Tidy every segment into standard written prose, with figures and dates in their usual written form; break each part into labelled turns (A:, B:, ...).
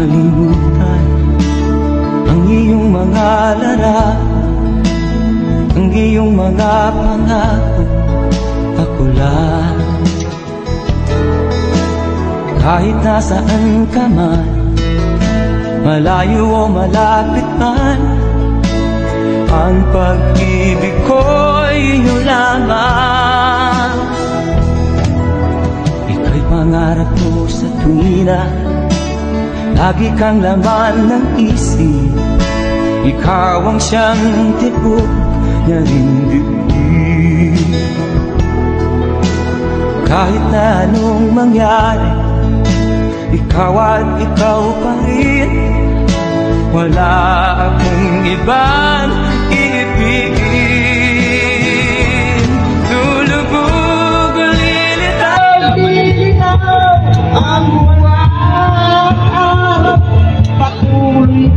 A: makalimutan ang iyong mga larawan, ang iyong mga pangako. Ako lang, kahit nasaan ka man, malayo o malapit man, ang pag-ibig ko'y inyo lamang. Ika'y pangarap ko sa tuwina, lagi kang laman ng isip. Ikaw ang siyang tibok niya rin dibdib. Kahit na anong mangyari, ikaw at ikaw pa rin. Wala akong ibang iibigin. Lulubog ulilitaw
B: ang buwan, patuloy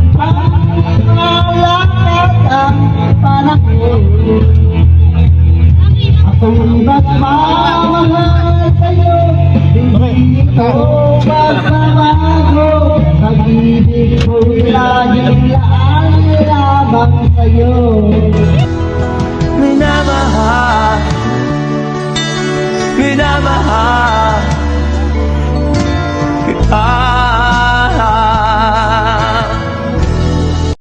B: ang lakad ang panahon. Ako'y magmamahal sa'yo, hindi ko magbabago. Pag-ibig ko'y laging laan lamang sa'yo.
A: minamahal, minamahal.